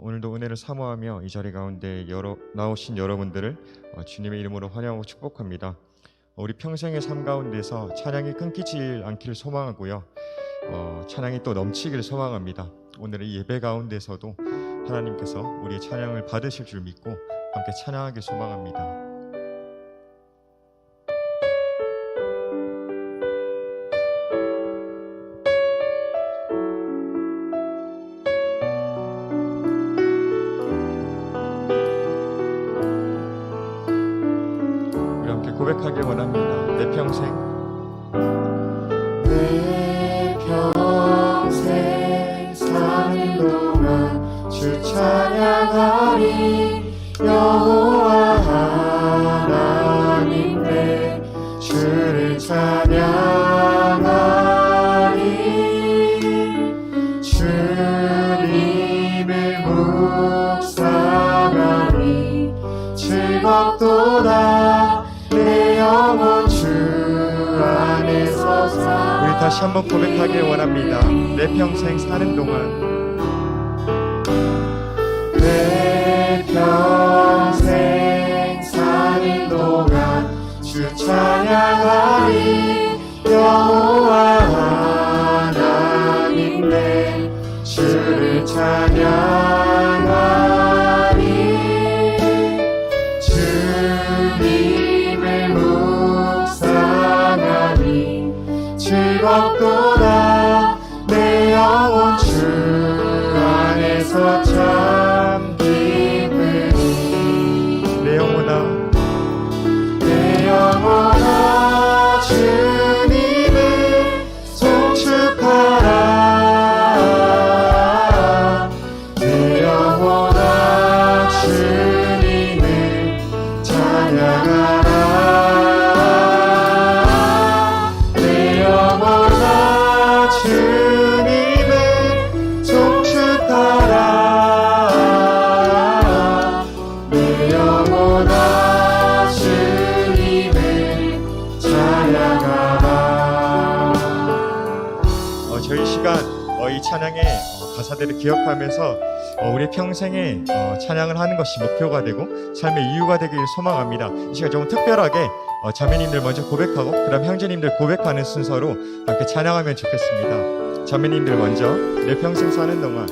오늘도 은혜를 사모하며 이 자리 가운데 나오신 여러분들을 주님의 이름으로 환영하고 축복합니다. 우리 평생의 삶 가운데서 찬양이 끊기지 않기를 소망하고요. 찬양이 또 넘치기를 소망합니다. 오늘의 이 예배 가운데서도 하나님께서 우리의 찬양을 받으실 줄 믿고 함께 찬양하길 소망합니다. 고백하길 원합니다. 내 평생 사는 동안 주 찬양하리. 여호와 하나님 내 주를 찬양하리. 주님을 묵상하리. 즐겁도다 내 영혼 주 안에서 사. 우리 다시 한번 고백하길 원합니다. 내 평생 사는 동안 내 평생 사는 동안 주 찬양하리. 여호와 하나님 내 주를 찬양하리. 주님을 묵상하리. 즐겁도다 내 영혼 주 안에서 참 기쁘니. 내 영혼아 내 영혼아 주님을 송축하라. 내 영혼아 주님을 찬양하라. 내 영혼아 주님을 송축하라. 내 영혼아 주님을 찬양하라. 저희 시간 이 찬양의 가사들을 기억하면서 우리 평생에 찬양을 하는 것이 목표가 되고 삶의 이유가 되길 소망합니다. 이 시간 좀 특별하게 자매님들 먼저 고백하고 그 다음 형제님들 고백하는 순서로 함께 찬양하면 좋겠습니다. 자매님들 먼저 내 평생 사는 동안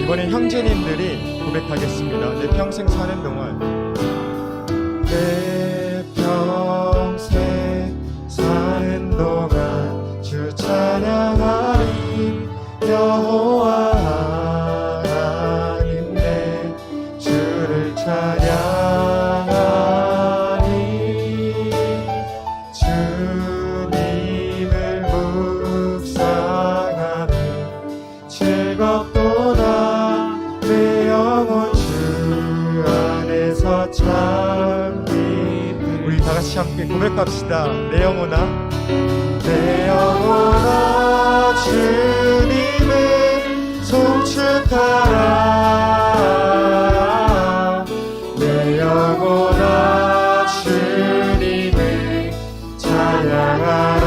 이번엔 형제님들이 고백하겠습니다. 내 평생 사는 동안 내 평생 사는 동안 주 찬양하리. 여호와 하나님 내 주를 찬양하리. 주님을 묵상하리. 즐겁도다 내 영혼 주 안에서 참 기쁘니. 우리 다같이 함께 고백합시다. 내 영혼아 내 영혼아 주님을 송축하라. 내 영혼아 주님을 찬양하라.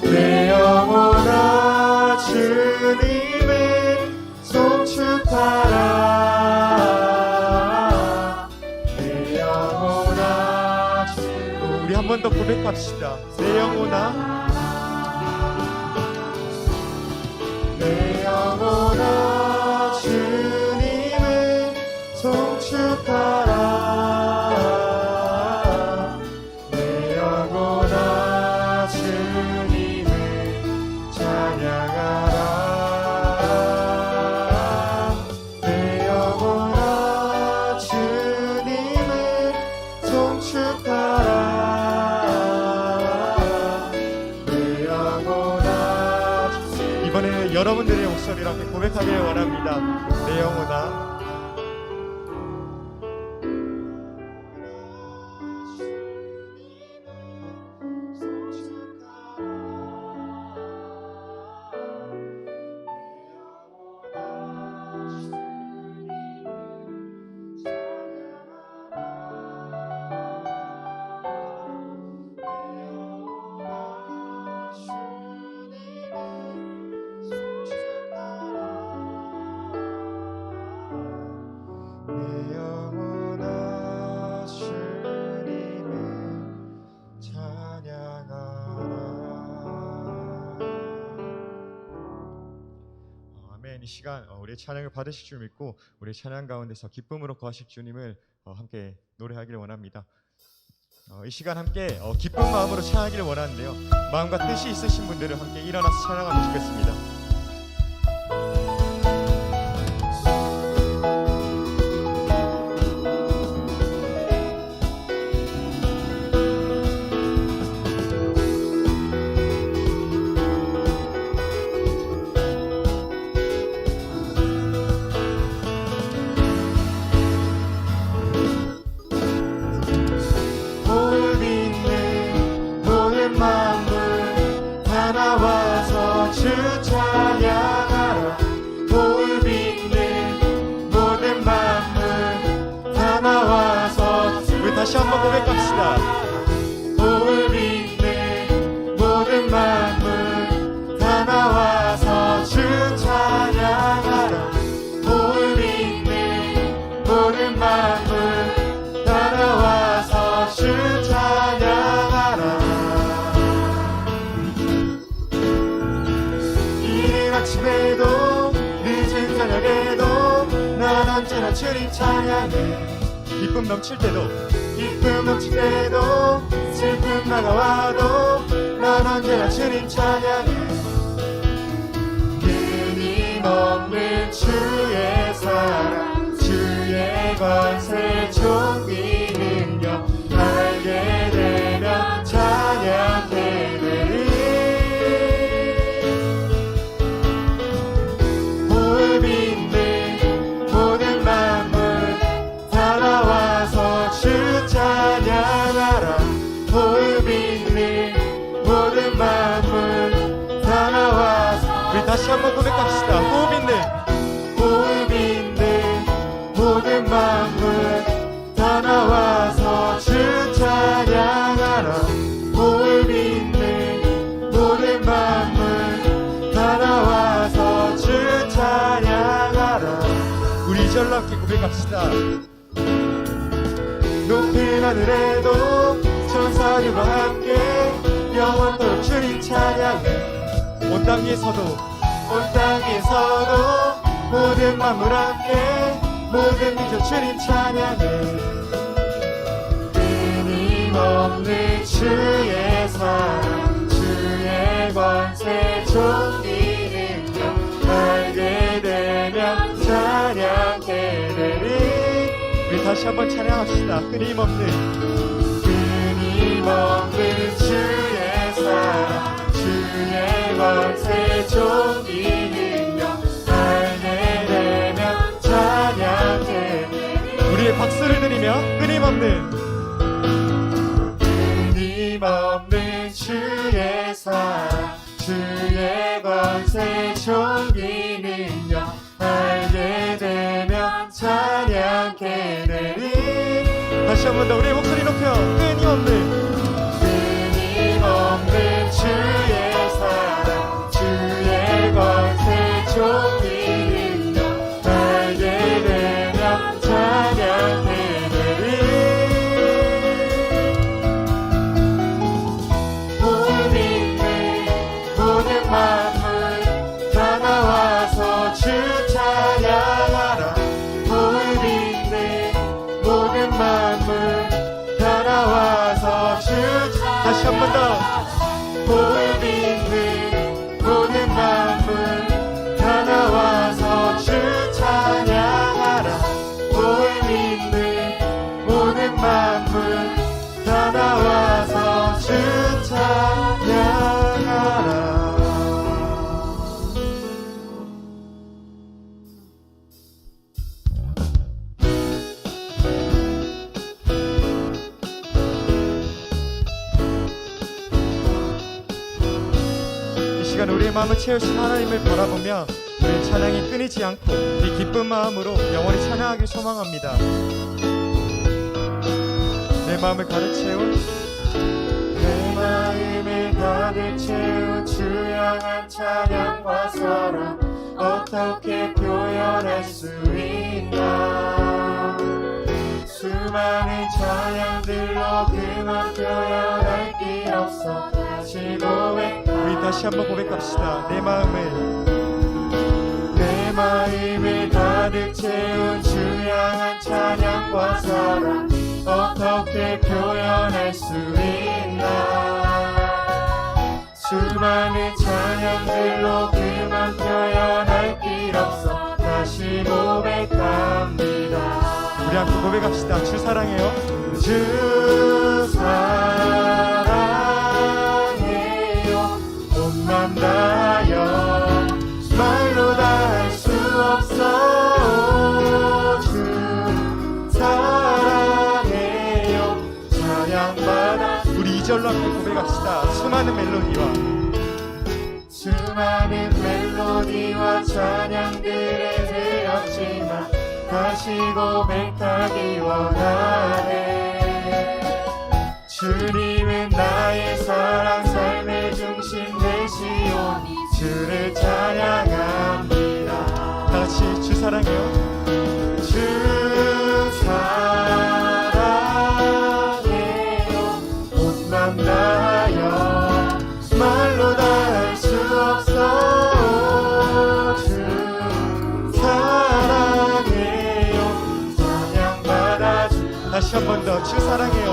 내 영혼아 주님을 송축하라. 내 영혼아 우리 한 번 더 고백합시다. 내 영혼아 내 영혼아 주님을 송축하라. 내 영혼아 주님을 찬양하라. 내 영혼아 주님을 송축하라. 내 영혼아. 이번에는 있는 여러분들의 목소리로 함께 고백하기를 원합니다. 내 영혼아 내 영혼아 주님을 찬양하라. 아멘. 이 시간 우리의 찬양을 받으실 줄 믿고 우리의 찬양 가운데서 기쁨으로 거하실 주님을 함께 노래하기를 원합니다. 이 시간 함께 기쁜 마음으로 찬양하기를 원하는데요, 마음과 뜻이 있으신 분들은 함께 일어나서 찬양하면 좋겠습니다. 만물 다 나와서 주 찬양하라. 볼 빚는 모든 만물 다 나와서 우리 다시 한번 고백합시다. 볼 빚는 모든 만물 다 나와서 주 찬양하라. 볼 빚는 모든 만물 다 나와서 주 찬양하라. 아침에도 늦은 저녁에도 난 언제나 주님 찬양해. 기쁨 넘칠 때도 기쁨 넘칠 때도 슬픔 다가와도 난 언제나 주님 찬양해. 끊임없는 주의 사랑 주의 권세 존귀 능력 알게 되면 찬양해 되리. 모든 만물 다 나와서 주 찬양하라. 볼 빚는 모든 만물 다 나와서 우리 다시 한번 고백합시다. 호흡 있는 모든 만물 다 나와서 주 찬양하라. 볼 빚는 모든 만물 다 나와서 주 찬양하라. 우리 이절로 함께 고백합시다. 높은 하늘에도 천사들과 함께 영원토록 주님 찬양해. 온 땅에서도 온 땅에서도 모든 만물 함께 모든 민족 주님 찬양해. 끊임없는 주의 사랑 주의 권세 존귀 능력 알게 되면 찬양해 되리. 우리 다시 한번 찬양합시다. 끊임없는 주의 사랑 주의 권세 존귀 능력 알게 되면 찬양해. 우리의 박수를 드리며 끊임없는 주의 사랑 주의 권세 존귀 능력 알게 되면 찬양해 되리. 다시 한번 더 우리의 목소리 높여 끊임없는 주의 사랑 주의 권세 존귀 능력 알게 되면 찬양해 되리. 볼 빚는 모든 만물 다 나와서 주 찬양하라. 볼 빚는 모든 만물 다 나와서 주 다시 한 번 더 볼 빚는 모든 만물 다 나와서 우리의 마음을 채우신 하나님을 바라보며 우리의 찬양이 끊이지 않고 이 기쁜 마음으로 영원히 찬양하길 소망합니다. 내 마음을 가득 채운 내 마음을 가득 채운 주 향한 찬양과 사랑 어떻게 표현할 수 있나. 수많은 찬양들로 그만 표현할 길 없어 다시 고백. 우리 다시 한번 고백합시다. 내 마음을 가득 채운 주 향한 찬양과 사랑 어떻게 표현할 수 있나. 수많은 찬양들로 그만 표현할 길 없어 다시 고백합니다. 우리 함께 고백합시다. 주 사랑해요. 주 사랑해요. 온맘 다하여 말로 다 할 수 없어. 주 사랑해요. 찬양받아. 우리 2절로 함께 고백합시다. 수많은 멜로디와 찬양들에 들었지만 다시 고백하기 원하네. 주님은 나의 사랑 삶의 중심 되시오니 주를 찬양합니다. 다같이 주 사랑해요. 주 사랑해요. 온맘 다하여 말로 다 할 수 없어. 주 사랑해요. 찬양받아 주. 다시 한 번 더 주 사랑해요.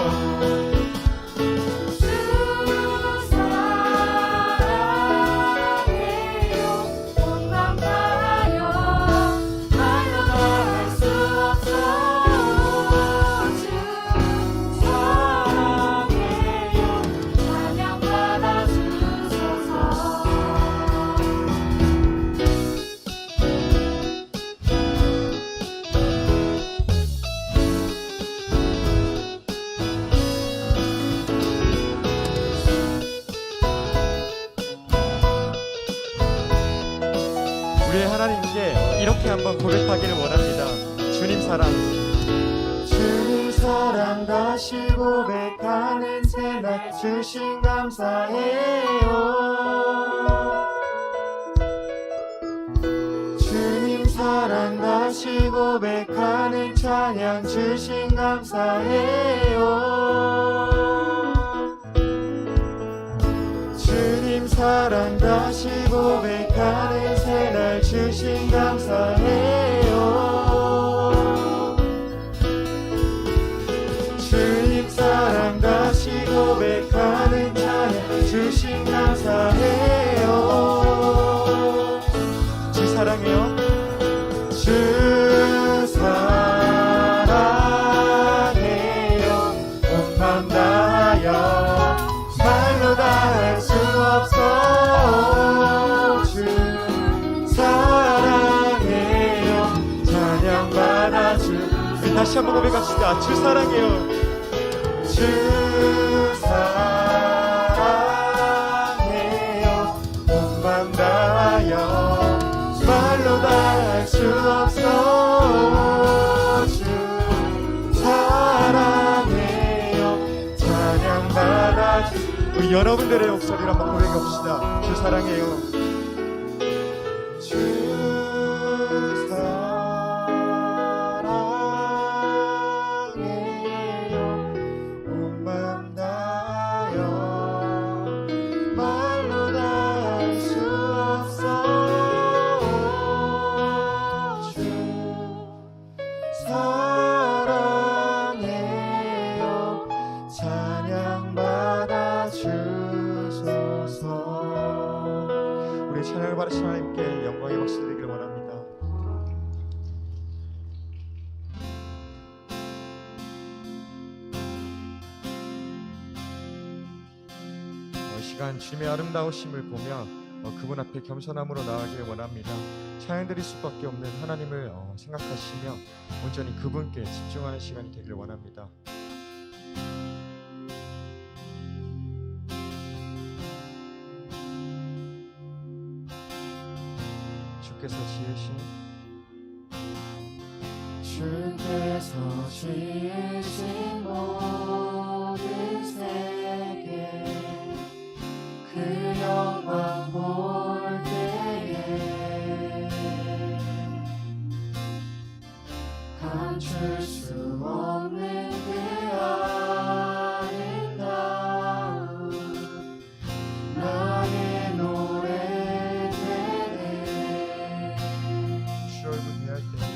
우리의 하나님께 이렇게 한번 고백하기를 원합니다. 주님 사랑. 주님 사랑 다시 고백하는 새날 주신 감사해요. 주님 사랑 다시 고백하는 찬양 주신 감사해요. 주님 사랑 다시 고백하는 새날 주신 감사해요. 주님 사랑 다시 고백하는 찬양 주신 감사해요. 주 사랑해요. 주 사랑해요. 온맘 다하여 말로 다 할 수 없어. 주 사랑해요. 찬양받아 주. 우리 다시 한번 고백합시다. 주 사랑해요. 주 사랑해요. 온맘 다하여 말로 다 할 수 없어. 주 사랑해요. 찬양받아 주. 우리 여러분들의 목소리로 한번 고백합시다. 주 사랑해요. 주 사랑해요. 온맘 다하여 말로 다 할 수 없어. 주 사랑해요. 찬양받아 주소서. 우리 찬양을 받으신 하나님께 영광의 박수 드리기를 원합니다. 시간 주님의 아름다우심을 보며 그분 앞에 겸손함으로 나아가기를 원합니다. 찬양 드릴 수밖에 없는 하나님을 생각하시며 온전히 그분께 집중하는 시간이 되기를 원합니다. 주께서 지으신 모든 세계 그 영광 볼 때에 감출 수 없는 그 아름다움 나의 노래 되네. 주 얼굴 대할 때에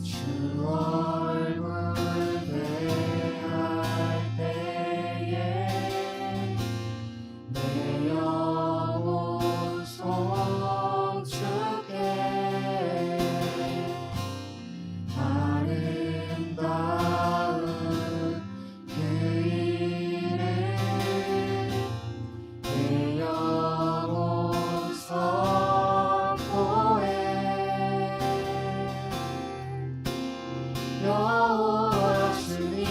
주 얼굴 대할 때에 내 영혼 송축해 아름다운 그 이름 내 영혼 선포해 여호와 주님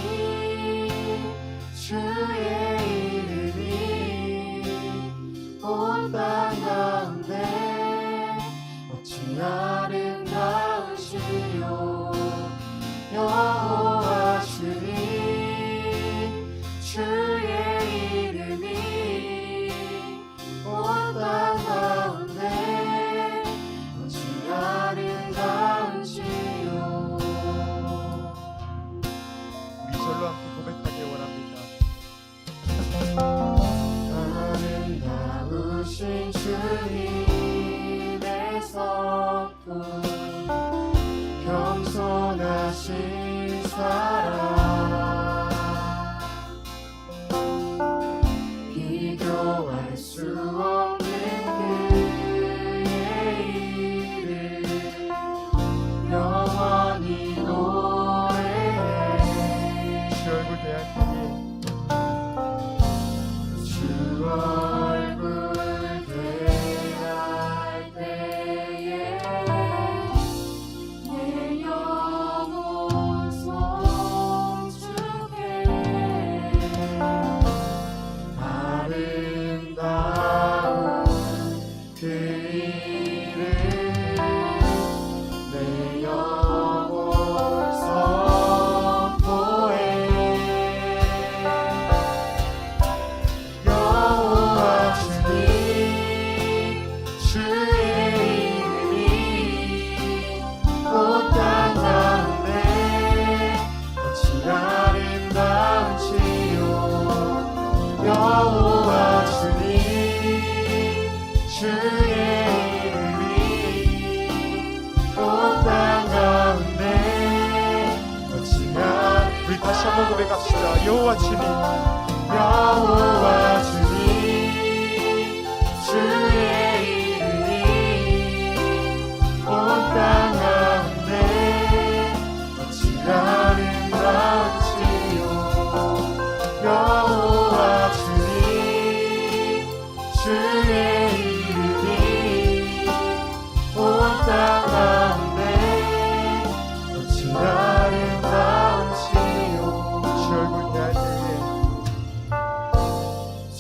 주의 이름이 온 땅 가운데 어찌 아름다우시오 여호와 주님 주의 이름이 온 땅 가운데 어찌 아름다우시오. 우리 절로 함께 고백하기 원합니다. 아름다우신 주님의 성품 겸손하신 사랑 비교할 수 없는 그의 이름 영원히 노래해 주 얼굴 대할 때에 주 얼굴 대할 때에 내 영혼 송축해 아름다운 그 이름 내 영혼 선포해 여호와 주님 주의 이름이 온 땅 가운데 어찌 아름다운지요 여호와 주님 주의 이름이 온 땅 가운데 어찌 우리 다시 한번 고백합시다. 여호와 주님 여호와 주님 주의 이름이 온 땅 가운데 어찌 아름다운지요 여호와 주님 주의 이름이 온 땅 가운데 어찌 아름다운지요 주 얼굴 대할 때에 주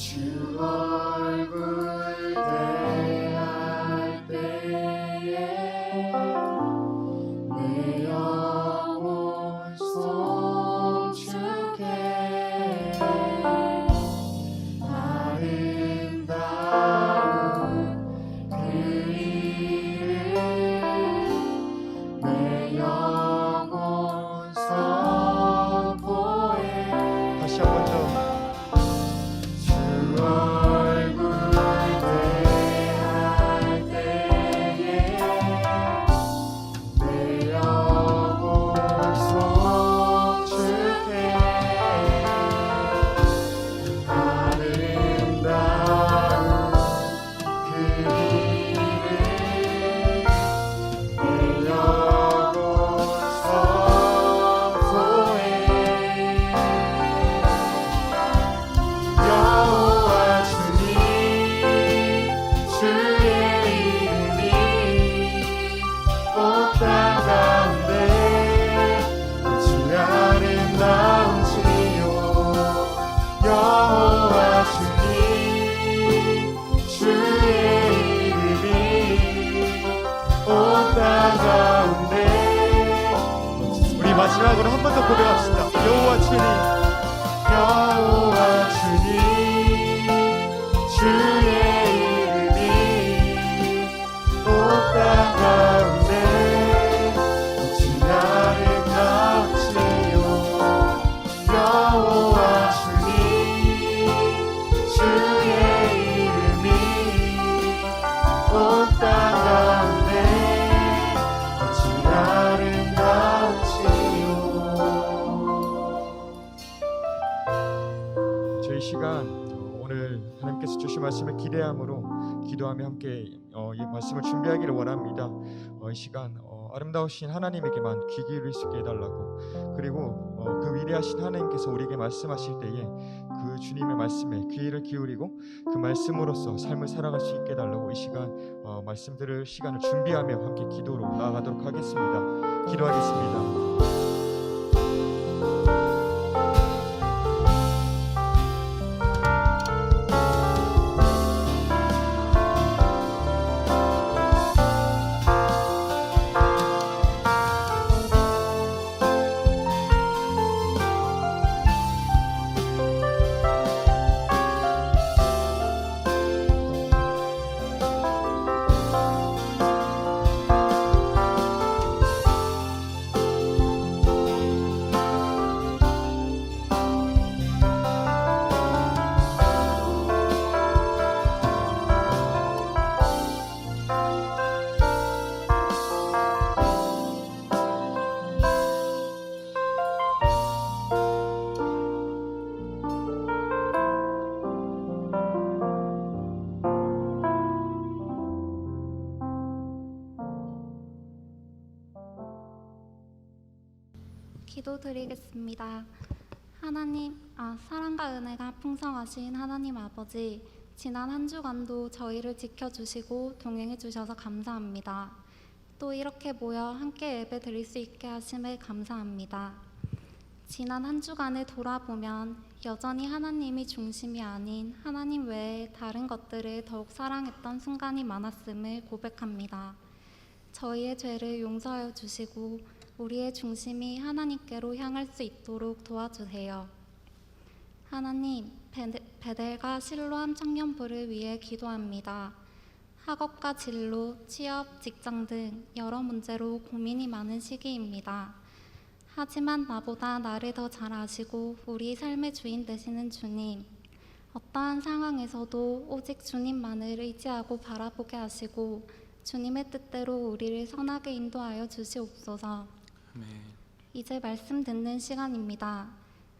마지막으로 한 번 더 고백합시다. 여호와 주님, 여호와 주님 주의 이름이 온 땅 가운데 어찌 아름답지요. 여호와 주님 주의 이름이 온 땅 가운데 어찌 아름답지요. 저희 시간 오늘 하나님께서 주신 말씀을 기대함으로 기도하며 함께 이 말씀을 준비하기를 원합니다. 이 시간 아름다우신 하나님에게만 귀 기울일 수 있게 해달라고, 그리고 그 위대하신 하나님께서 우리에게 말씀하실 때에 그 주님의 말씀에 귀를 기울이고 그 말씀으로써 삶을 살아갈 수 있게 해달라고 이 시간 말씀 들을 시간을 준비하며 함께 기도로 나아가도록 하겠습니다. 기도하겠습니다. 기도드리겠습니다. 사랑과 은혜가 풍성하신 하나님 아버지, 지난 한 주간도 저희를 지켜주시고 동행해 주셔서 감사합니다. 또 이렇게 모여 함께 예배 드릴 수 있게 하심에 감사합니다. 지난 한 주간을 돌아보면 여전히 하나님이 중심이 아닌 하나님 외에 다른 것들을 더욱 사랑했던 순간이 많았음을 고백합니다. 저희의 죄를 용서하여 주시고 우리의 중심이 하나님께로 향할 수 있도록 도와주세요. 하나님, 베델과 실로암 청년부를 위해 기도합니다. 학업과 진로, 취업, 직장 등 여러 문제로 고민이 많은 시기입니다. 하지만 나보다 나를 더 잘 아시고 우리 삶의 주인 되시는 주님, 어떠한 상황에서도 오직 주님만을 의지하고 바라보게 하시고 주님의 뜻대로 우리를 선하게 인도하여 주시옵소서. 이제 말씀 듣는 시간입니다.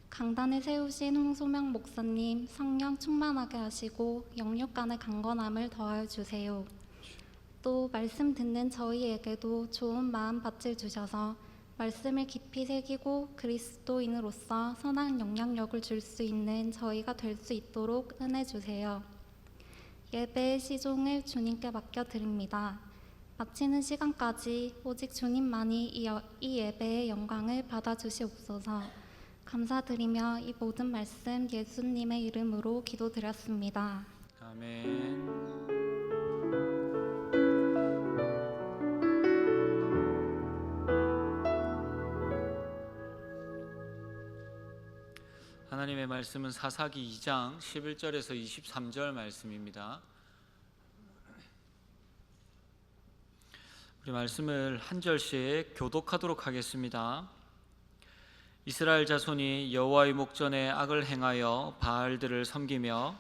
강단에 세우신 홍소명 목사님 성령 충만하게 하시고 영육간의 강건함을 더하여 주세요. 또 말씀 듣는 저희에게도 좋은 마음 밭을 주셔서 말씀을 깊이 새기고 그리스도인으로서 선한 영향력을 줄 수 있는 저희가 될 수 있도록 은혜 주세요. 예배의 시종을 주님께 맡겨드립니다. 마치는 시간까지 오직 주님만이 이 예배의 영광을 받아주시옵소서. 감사드리며 이 모든 말씀 예수님의 이름으로 기도드렸습니다. 아멘. 하나님의 말씀은 사사기 2장 11절에서 23절 말씀입니다. 우리 말씀을 한 절씩 교독하도록 하겠습니다. 이스라엘 자손이 여호와의 목전에 악을 행하여 바알들을 섬기며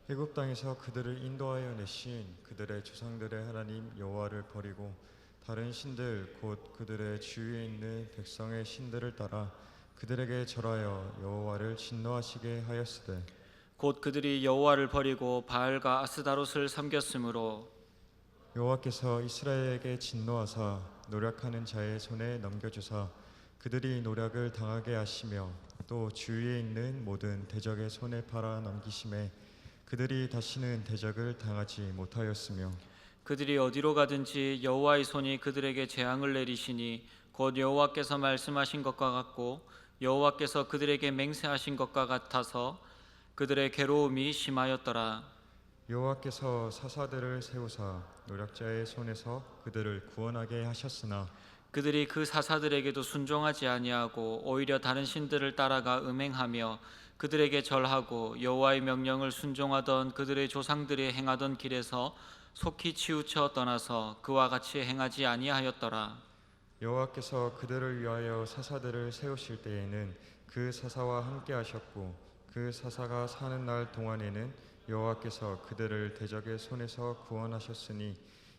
애굽 땅에서 그들을 인도하여 내신 그들의 조상들의 하나님 여호와를 버리고 다른 신들 곧 그들의 주위에 있는 백성의 신들을 따라 그들에게 절하여 여호와를 진노하시게 하였으되 곧 그들이 여호와를 버리고 바알과 아스다롯을 섬겼으므로 여호와께서 이스라엘에게 진노하사 노력하는 자의 손에 넘겨주사 그들이 노력을 당하게 하시며 또 주위에 있는 모든 대적의 손에 팔아 넘기심에 그들이 다시는 대적을 당하지 못하였으며 그들이 어디로 가든지 여호와의 손이 그들에게 재앙을 내리시니 곧 여호와께서 말씀하신 것과 같고 여호와께서 그들에게 맹세하신 것과 같아서 그들의 괴로움이 심하였더라. 여호와께서 사사들을 세우사 노력자의 손에서 그들을 구원하게 하셨으나 그들이 그 사사들에게도 순종하지 아니하고 오히려 다른 신들을 따라가 음행하며 그들에게 절하고 여호와의 명령을 순종하던 그들의 조상들이 행하던 길에서 속히 치우쳐 떠나서 그와 같이 행하지 아니하였더라. 여호와께서 그들을 위하여 사사들을 세우실 때에는 그 사사와 함께 하셨고 그 사사가 사는 날 동안에는 여호와께서 그들을 대적의 손에서 구원하셨으니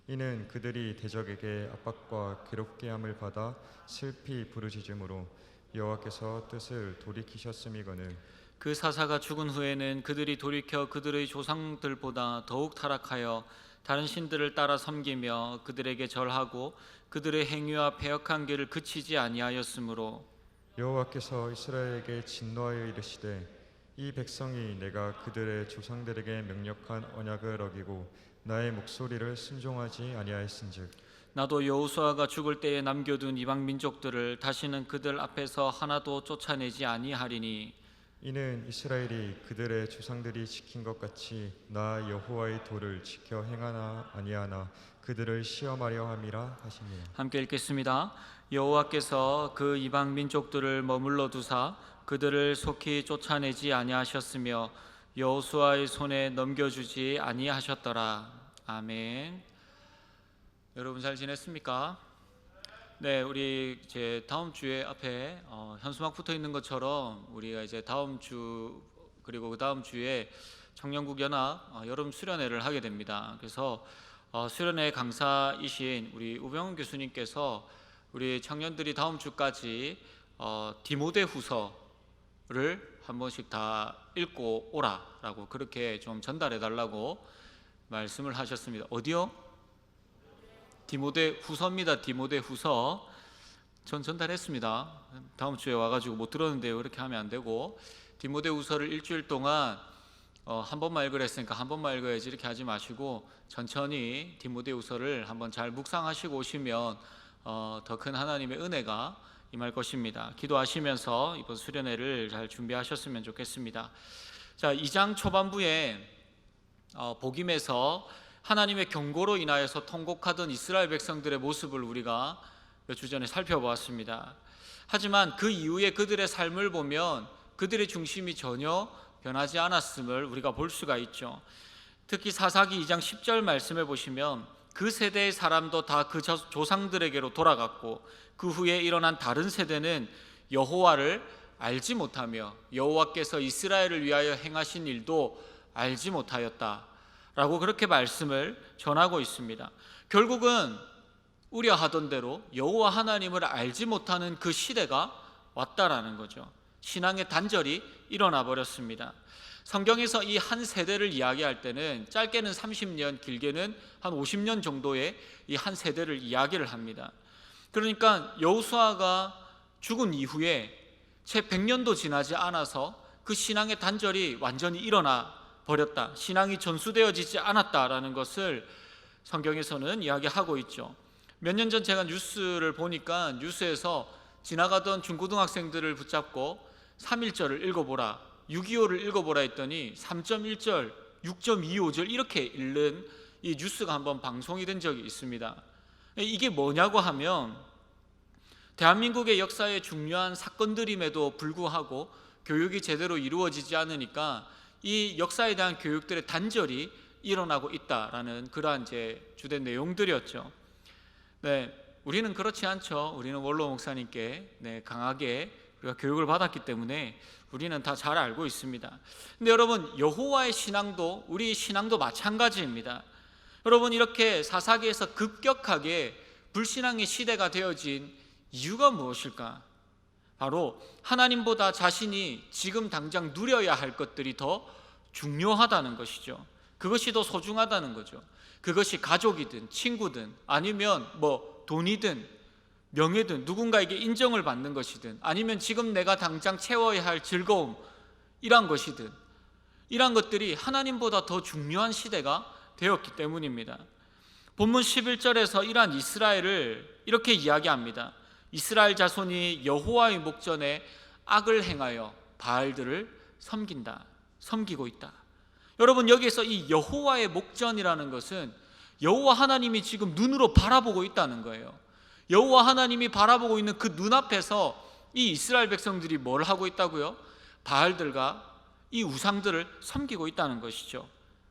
이는 그들이 대적에게 압박과 괴롭게 함을 받아 슬피 부르짖음으로 여호와께서 뜻을 돌이키셨음이거늘. 그 사사가 죽은 후에는 그들이 돌이켜 그들의 조상들보다 더욱 타락하여 다른 신들을 따라 섬기며 그들에게 절하고 그들의 행위와 패역한 길을 그치지 아니하였으므로 여호와께서 이스라엘에게 진노하여 이르시되 이 백성이 내가 그들의 조상들에게 명령한 언약을 어기고 나의 목소리를 순종하지 아니하였은즉 나도 여호수아가 죽을 때에 남겨둔 이방 민족들을 다시는 그들 앞에서 하나도 쫓아내지 아니하리니 이는 이스라엘이 그들의 조상들이 지킨 것 같이 나 여호와의 도를 지켜 행하나 아니하나 그들을 시험하려 함이라 하시니라. 함께 읽겠습니다. 여호와께서 그 이방 민족들을 머물러 두사 그들을 속히 쫓아내지 아니하셨으며 여호수아의 손에 넘겨주지 아니하셨더라. 아멘. 여러분 잘 지냈습니까? 네, 우리 이제 다음 주에 앞에 현수막 붙어 있는 것처럼 우리가 이제 다음 주 그리고 그 다음 주에 청년국 연합 여름 수련회를 하게 됩니다. 그래서 수련회 강사이신 우리 우병훈 교수님께서 우리 청년들이 다음 주까지 디모데후서를 한 번씩 다 읽고 오라라고 그렇게 좀 전달해 달라고 말씀을 하셨습니다. 어디요? 디모데후서입니다. 디모데후서 전 전달했습니다. 다음 주에 와가지고 못 들었는데요. 그렇게 하면 안 되고 디모데후서를 일주일 동안 한 번만 읽으랬으니까 한 번만 읽어야지 이렇게 하지 마시고 천천히 디모데후서를 한번 잘 묵상하시고 오시면 더 큰 하나님의 은혜가 임할 것입니다. 기도하시면서 이번 수련회를 잘 준비하셨으면 좋겠습니다. 자, 2장 초반부에 복임에서 하나님의 경고로 인하여서 통곡하던 이스라엘 백성들의 모습을 우리가 몇 주 전에 살펴보았습니다. 하지만 그 이후에 그들의 삶을 보면 그들의 중심이 전혀 변하지 않았음을 우리가 볼 수가 있죠. 특히 사사기 2장 10절 말씀에 보시면 그 세대의 사람도 다 그 조상들에게로 돌아갔고 그 후에 일어난 다른 세대는 여호와를 알지 못하며 여호와께서 이스라엘을 위하여 행하신 일도 알지 못하였다 라고 그렇게 말씀을 전하고 있습니다. 결국은 우려하던 대로 여호와 하나님을 알지 못하는 그 시대가 왔다라는 거죠. 신앙의 단절이 일어나 버렸습니다. 성경에서 이 한 세대를 이야기할 때는 짧게는 30년, 길게는 한 50년 정도의 이 한 세대를 이야기를 합니다. 그러니까 여호수아가 죽은 이후에 채 100년도 지나지 않아서 그 신앙의 단절이 완전히 일어나 버렸다, 신앙이 전수되어지지 않았다라는 것을 성경에서는 이야기하고 있죠. 몇 년 전 제가 뉴스를 보니까 뉴스에서 지나가던 중고등학생들을 붙잡고 3.1절을 읽어보라, 6.25를 읽어보라 했더니 3.1절, 6.25절 이렇게 읽는 이 뉴스가 한번 방송이 된 적이 있습니다. 이게 뭐냐고 하면 대한민국의 역사에 중요한 사건들임에도 불구하고 교육이 제대로 이루어지지 않으니까 이 역사에 대한 교육들의 단절이 일어나고 있다라는 그러한 이제 주된 내용들이었죠. 네, 우리는 그렇지 않죠. 우리는 원로 목사님께 강하게 우리가 교육을 받았기 때문에 우리는 다 잘 알고 있습니다. 근데 여러분, 여호와의 신앙도 우리 신앙도 마찬가지입니다. 여러분, 이렇게 사사기에서 급격하게 불신앙의 시대가 되어진 이유가 무엇일까? 바로 하나님보다 자신이 지금 당장 누려야 할 것들이 더 중요하다는 것이죠. 그것이 더 소중하다는 거죠. 그것이 가족이든 친구든 아니면 돈이든 명예든 누군가에게 인정을 받는 것이든 아니면 지금 내가 당장 채워야 할 즐거움 이란 것이든 이란 것들이 하나님보다 더 중요한 시대가 되었기 때문입니다. 본문 11절에서 이러한 이스라엘을 이렇게 이야기합니다. 이스라엘 자손이 여호와의 목전에 악을 행하여 바알들을 섬기고 있다. 여러분, 여기에서 이 여호와의 목전이라는 것은 여호와 하나님이 지금 눈으로 바라보고 있다는 거예요. 여호와 하나님이 바라보고 있는 그 눈앞에서 이 이스라엘 백성들이 뭘 하고 있다고요? 바알들과 이 우상들을 섬기고 있다는 것이죠.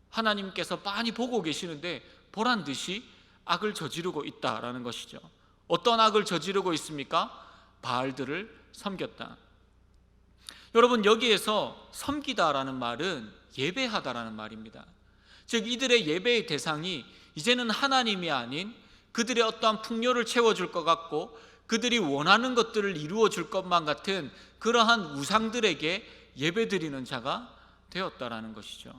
하나님께서 빤히 보고 계시는데 보란 듯이 악을 저지르고 있다라는 것이죠. 어떤 악을 저지르고 있습니까? 바알들을 섬겼다. 여러분, 여기에서 섬기다라는 말은 예배하다라는 말입니다. 즉 이들의 예배의 대상이 이제는 하나님이 아닌 그들의 어떠한 풍요를 채워줄 것 같고 그들이 원하는 것들을 이루어 줄 것만 같은 그러한 우상들에게 예배드리는 자가 되었다라는 것이죠.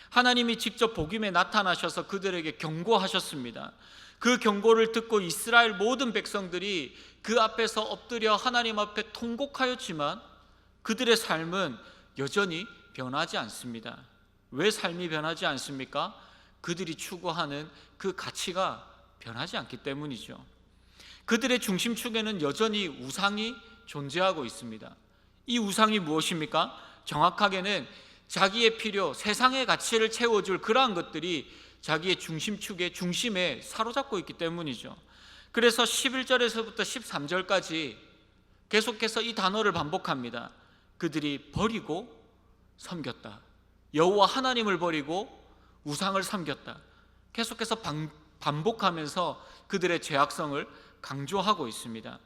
하나님이 직접 복음에 나타나셔서 그들에게 경고하셨습니다. 그 경고를 듣고 이스라엘 모든 백성들이 그 앞에서 엎드려 하나님 앞에 통곡하였지만 그들의 삶은 여전히 변하지 않습니다. 왜 삶이 변하지 않습니까? 그들이 추구하는 그 가치가 변하지 않기 때문이죠. 그들의 중심축에는 여전히 우상이 존재하고 있습니다. 이 우상이 무엇입니까? 정확하게는 자기의 필요, 세상의 가치를 채워줄 그러한 것들이 자기의 중심축의 중심에 사로잡고 있기 때문이죠. 그래서 11절에서부터 13절까지 계속해서 이 단어를 반복합니다. 그들이 버리고 섬겼다. 여호와 하나님을 버리고 우상을 섬겼다. 계속해서 반복하면서 그들의 죄악성을 강조하고 있습니다.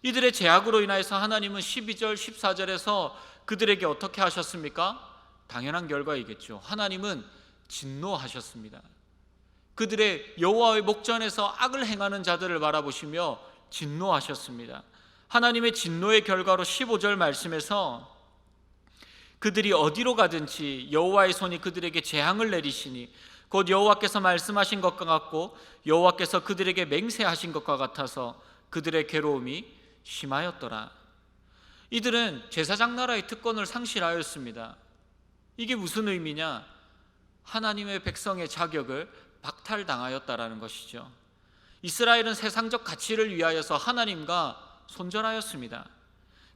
이들의 죄악으로 인하여서 하나님은 12절, 14절에서 그들에게 어떻게 하셨습니까? 당연한 결과이겠죠. 하나님은 진노하셨습니다. 그들의 여호와의 목전에서 악을 행하는 자들을 바라보시며 진노하셨습니다. 하나님의 진노의 결과로 15절 말씀에서 그들이 어디로 가든지 여호와의 손이 그들에게 재앙을 내리시니 곧 여호와께서 말씀하신 것과 같고 여호와께서 그들에게 맹세하신 것과 같아서 그들의 괴로움이 심하였더라. 이들은 제사장 나라의 특권을 상실하였습니다. 이게 무슨 의미냐? 하나님의 백성의 자격을 박탈당하였다라는 것이죠. 이스라엘은 세상적 가치를 위하여서 하나님과 손절하였습니다.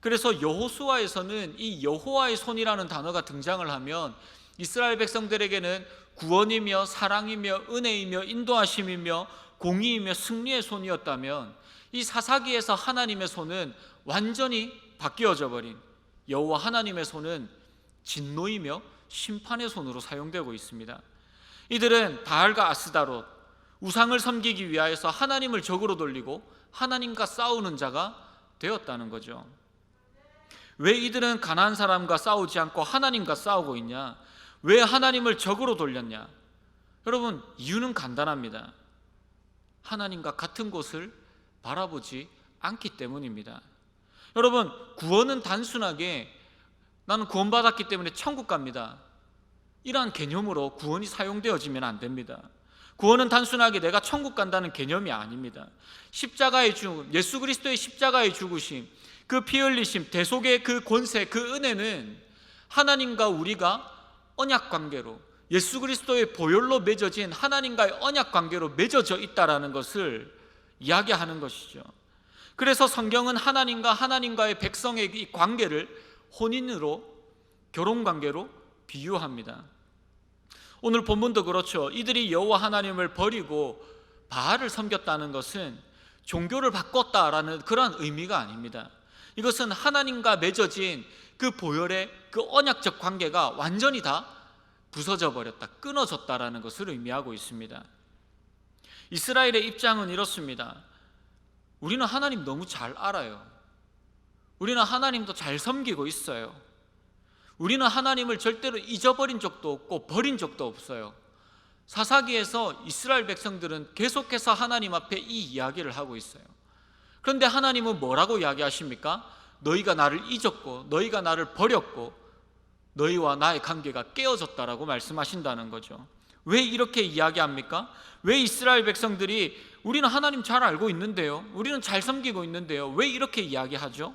그래서 여호수아에서는 이 여호와의 손이라는 단어가 등장을 하면 이스라엘 백성들에게는 구원이며 사랑이며 은혜이며 인도하심이며 공의이며 승리의 손이었다면 이 사사기에서 하나님의 손은 완전히 바뀌어져 버린 여호와 하나님의 손은 진노이며 심판의 손으로 사용되고 있습니다. 이들은 바알과 아스다롯 우상을 섬기기 위하여서 하나님을 적으로 돌리고 하나님과 싸우는 자가 되었다는 거죠. 왜 이들은 가나안 사람과 싸우지 않고 하나님과 싸우고 있냐? 왜 하나님을 적으로 돌렸냐? 여러분, 이유는 간단합니다. 하나님과 같은 곳을 바라보지 않기 때문입니다. 여러분, 구원은 단순하게 나는 구원받았기 때문에 천국 갑니다, 이러한 개념으로 구원이 사용되어지면 안 됩니다. 구원은 단순하게 내가 천국 간다는 개념이 아닙니다. 십자가의 죽음, 예수 그리스도의 십자가의 죽으심, 그 피 흘리심, 대속의 그 권세, 그 은혜는 하나님과 우리가 언약 관계로 예수 그리스도의 보혈로 맺어진 하나님과의 언약 관계로 맺어져 있다라는 것을 이야기하는 것이죠. 그래서 성경은 하나님과의 백성의 이 관계를 혼인으로, 결혼 관계로 비유합니다. 오늘 본문도 그렇죠. 이들이 여호와 하나님을 버리고 바알을 섬겼다는 것은 종교를 바꿨다라는 그런 의미가 아닙니다. 이것은 하나님과 맺어진 그 보혈의 그 언약적 관계가 완전히 다 부서져 버렸다, 끊어졌다라는 것을 의미하고 있습니다. 이스라엘의 입장은 이렇습니다. 우리는 하나님 너무 잘 알아요. 우리는 하나님도 잘 섬기고 있어요. 우리는 하나님을 절대로 잊어버린 적도 없고 버린 적도 없어요. 사사기에서 이스라엘 백성들은 계속해서 하나님 앞에 이 이야기를 하고 있어요. 그런데 하나님은 뭐라고 이야기하십니까? 너희가 나를 잊었고 너희가 나를 버렸고 너희와 나의 관계가 깨어졌다라고 말씀하신다는 거죠. 왜 이렇게 이야기합니까? 왜 이스라엘 백성들이 우리는 하나님 잘 알고 있는데요, 우리는 잘 섬기고 있는데요, 왜 이렇게 이야기하죠?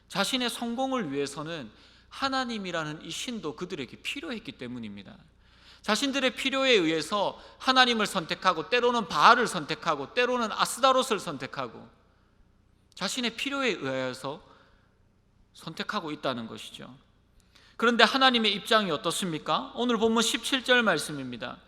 자신의 성공을 위해서는 하나님이라는 이 신도 그들에게 필요했기 때문입니다. 자신들의 필요에 의해서 하나님을 선택하고 때로는 바알을 선택하고 때로는 아스다롯을 선택하고 자신의 필요에 의해서 선택하고 있다는 것이죠. 그런데 하나님의 입장이 어떻습니까? 오늘 본문 17절 말씀입니다.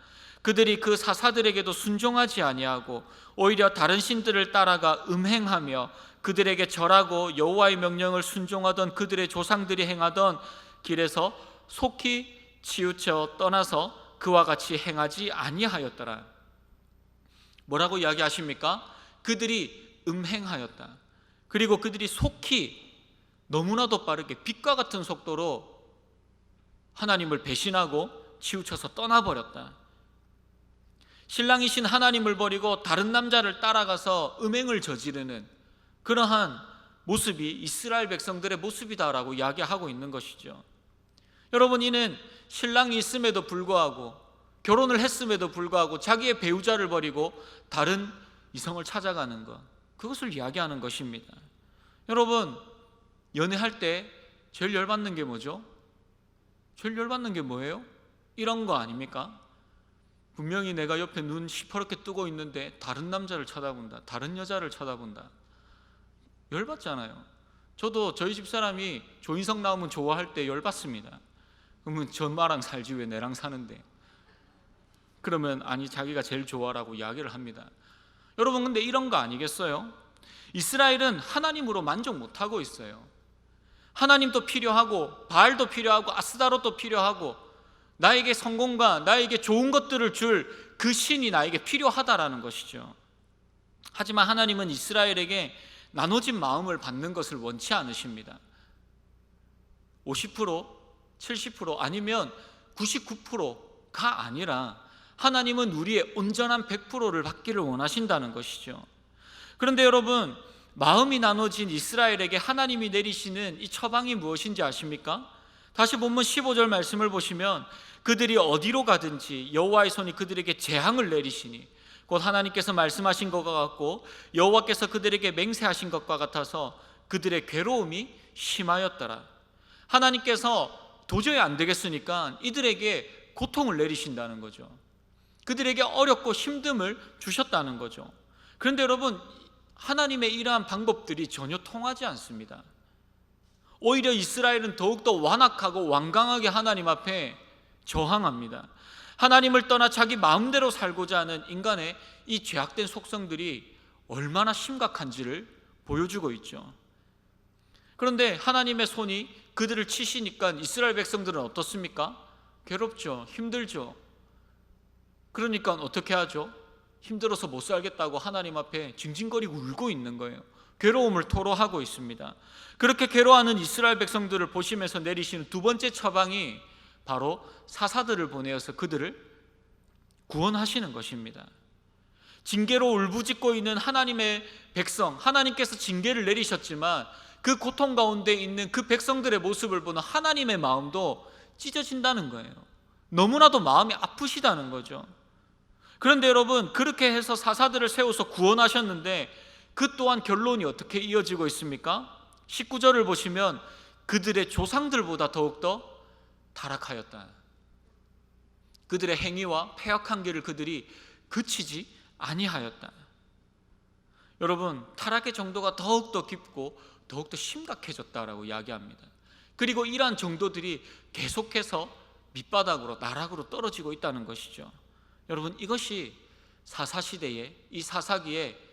그들이 그 사사들에게도 순종하지 아니하고 오히려 다른 신들을 따라가 음행하며 그들에게 절하고 여호와의 명령을 순종하던 그들의 조상들이 행하던 길에서 속히 치우쳐 떠나서 그와 같이 행하지 아니하였더라. 뭐라고 이야기하십니까? 그들이 음행하였다. 그리고 그들이 속히 너무나도 빠르게 빛과 같은 속도로 하나님을 배신하고 치우쳐서 떠나버렸다. 신랑이신 하나님을 버리고 다른 남자를 따라가서 음행을 저지르는 그러한 모습이 이스라엘 백성들의 모습이다라고 이야기하고 있는 것이죠. 여러분, 이는 신랑이 있음에도 불구하고, 결혼을 했음에도 불구하고 자기의 배우자를 버리고 다른 이성을 찾아가는 것, 그것을 이야기하는 것입니다. 여러분, 연애할 때 제일 열받는 게 뭐죠? 제일 열받는 게 뭐예요? 이런 거 아닙니까? 분명히 내가 옆에 눈 시퍼렇게 뜨고 있는데 다른 남자를 쳐다본다, 다른 여자를 쳐다본다. 열받잖아요. 저도 저희 집사람이 조인성 나오면 좋아할 때 열받습니다. 그러면 저 엄마랑 살지 왜 내랑 사는데? 그러면 아니 자기가 제일 좋아라고 이야기를 합니다. 여러분, 근데 이런 거 아니겠어요? 이스라엘은 하나님으로 만족 못하고 있어요. 하나님도 필요하고 바알도 필요하고 아스다롯도 필요하고 나에게 성공과 나에게 좋은 것들을 줄 그 신이 나에게 필요하다라는 것이죠. 하지만 하나님은 이스라엘에게 나눠진 마음을 받는 것을 원치 않으십니다. 50%, 70% 아니면 99%가 아니라 하나님은 우리의 온전한 100%를 받기를 원하신다는 것이죠. 그런데 여러분, 마음이 나눠진 이스라엘에게 하나님이 내리시는 이 처방이 무엇인지 아십니까? 다시 본문 15절 말씀을 보시면 그들이 어디로 가든지 여호와의 손이 그들에게 재앙을 내리시니 곧 하나님께서 말씀하신 것과 같고 여호와께서 그들에게 맹세하신 것과 같아서 그들의 괴로움이 심하였더라. 하나님께서 도저히 안 되겠으니까 이들에게 고통을 내리신다는 거죠. 그들에게 어렵고 힘듦을 주셨다는 거죠. 그런데 여러분, 하나님의 이러한 방법들이 전혀 통하지 않습니다. 오히려 이스라엘은 더욱더 완악하고 완강하게 하나님 앞에 저항합니다. 하나님을 떠나 자기 마음대로 살고자 하는 인간의 이 죄악된 속성들이 얼마나 심각한지를 보여주고 있죠. 그런데 하나님의 손이 그들을 치시니까 이스라엘 백성들은 어떻습니까? 괴롭죠. 힘들죠. 그러니까 어떻게 하죠? 힘들어서 못 살겠다고 하나님 앞에 징징거리고 울고 있는 거예요. 괴로움을 토로하고 있습니다. 그렇게 괴로워하는 이스라엘 백성들을 보시면서 내리시는 두 번째 처방이 바로 사사들을 보내어서 그들을 구원하시는 것입니다. 징계로 울부짖고 있는 하나님의 백성, 하나님께서 징계를 내리셨지만 그 고통 가운데 있는 그 백성들의 모습을 보는 하나님의 마음도 찢어진다는 거예요. 너무나도 마음이 아프시다는 거죠. 그런데 여러분, 그렇게 해서 사사들을 세워서 구원하셨는데 그 또한 결론이 어떻게 이어지고 있습니까? 19절을 보시면 그들의 조상들보다 더욱더 타락하였다. 그들의 행위와 패역한 길을 그들이 그치지 아니하였다. 여러분, 타락의 정도가 더욱더 깊고 더욱더 심각해졌다라고 이야기합니다. 그리고 이러한 정도들이 계속해서 밑바닥으로 나락으로 떨어지고 있다는 것이죠. 여러분, 이것이 사사시대의 이 사사기의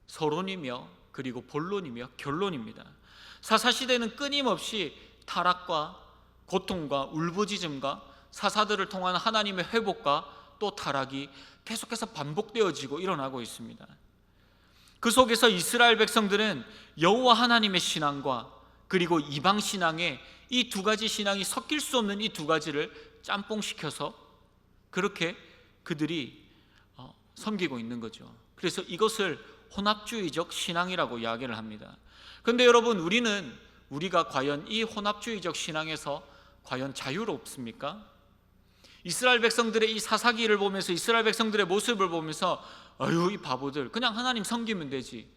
서론이며 그리고 본론이며 결론입니다. 사사시대는 끊임없이 타락과 고통과 울부짖음과 사사들을 통한 하나님의 회복과 또 타락이 계속해서 반복되어지고 일어나고 있습니다. 그 속에서 이스라엘 백성들은 여호와 하나님의 신앙과 그리고 이방 신앙의 이 두 가지 신앙이 섞일 수 없는 이 두 가지를 짬뽕시켜서 그렇게 그들이 섬기고 있는 거죠. 그래서 이것을 혼합주의적 신앙이라고 이야기를 합니다. 그런데 여러분, 우리가 과연 이 혼합주의적 신앙에서 과연 자유롭습니까? 이스라엘 백성들의 이 사사기를 보면서 이스라엘 백성들의 모습을 보면서 아유, 이 바보들 그냥 하나님 섬기면 되지,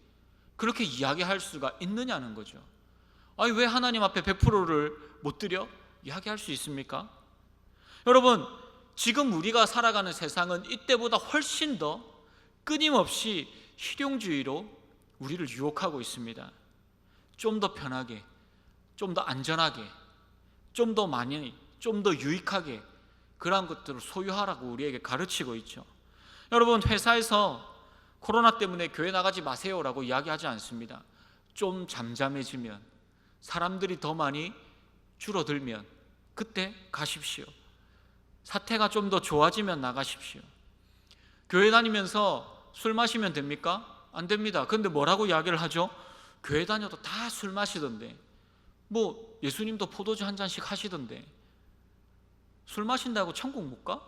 그렇게 이야기할 수가 있느냐는 거죠. 아니, 왜 하나님 앞에 100%를 못 드려? 이야기할 수 있습니까? 여러분, 지금 우리가 살아가는 세상은 이때보다 훨씬 더 끊임없이 실용주의로 우리를 유혹하고 있습니다. 좀 더 편하게, 좀 더 안전하게, 좀 더 많이, 좀 더 유익하게, 그러한 것들을 소유하라고 우리에게 가르치고 있죠. 여러분, 회사에서 코로나 때문에 교회 나가지 마세요라고 이야기하지 않습니다. 좀 잠잠해지면, 사람들이 더 많이 줄어들면 그때 가십시오. 사태가 좀 더 좋아지면 나가십시오. 교회 다니면서 술 마시면 됩니까? 안 됩니다. 그런데 뭐라고 이야기를 하죠? 교회 다녀도 다 술 마시던데, 뭐 예수님도 포도주 한 잔씩 하시던데 술 마신다고 천국 못 가?